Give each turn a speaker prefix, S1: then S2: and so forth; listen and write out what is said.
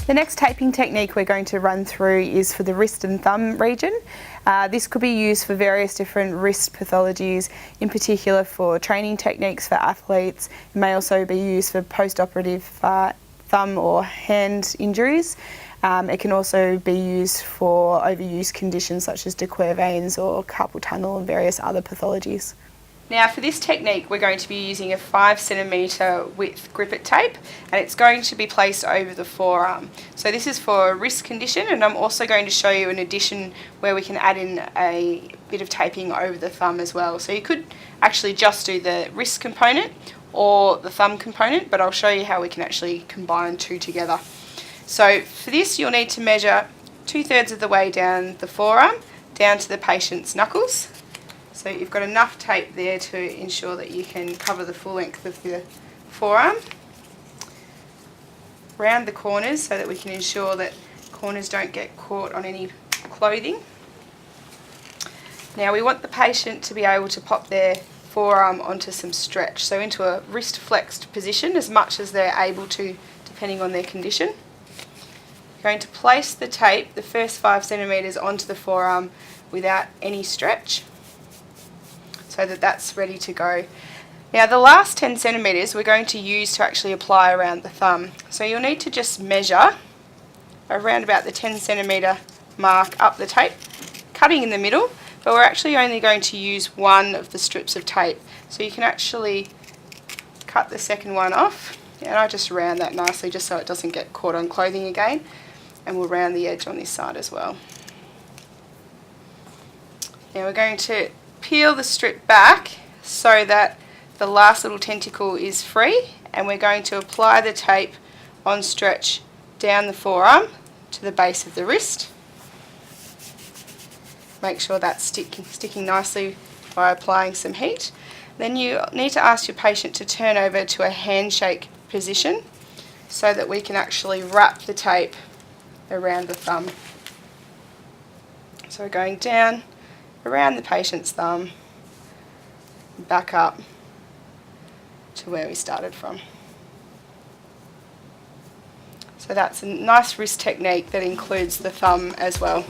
S1: The next taping technique we're going to run through is for the wrist and thumb region. This could be used for various different wrist pathologies, in particular for training techniques for athletes. It may also be used for post-operative thumb or hand injuries. It can also be used for overuse conditions such as de Quervain's or carpal tunnel and various other pathologies. Now for this technique we're going to be using a 5 centimetre width gripper tape, and it's going to be placed over the forearm. So this is for a wrist condition, and I'm also going to show you an addition where we can add in a bit of taping over the thumb as well. So you could actually just do the wrist component or the thumb component, but I'll show you how we can actually combine two together. So for this you'll need to measure 2/3 of the way down the forearm down to the patient's knuckles. So you've got enough tape there to ensure that you can cover the full length of the forearm. Round the corners so that we can ensure that corners don't get caught on any clothing. Now we want the patient to be able to pop their forearm onto some stretch, so into a wrist flexed position as much as they're able to, depending on their condition. You're going to place the tape, the first 5 centimetres, onto the forearm without any stretch, so that that's ready to go. Now the last 10 centimetres we're going to use to actually apply around the thumb. So you'll need to just measure around about the 10 centimetre mark up the tape, cutting in the middle, but we're actually only going to use one of the strips of tape. So you can actually cut the second one off, and I just round that nicely just so it doesn't get caught on clothing again, and we'll round the edge on this side as well. Now we're going to peel the strip back so that the last little tentacle is free, and we're going to apply the tape on stretch down the forearm to the base of the wrist. Make sure that's sticking nicely by applying some heat. Then you need to ask your patient to turn over to a handshake position so that we can actually wrap the tape around the thumb. So we're going down around the patient's thumb, back up to where we started from. So that's a nice wrist technique that includes the thumb as well.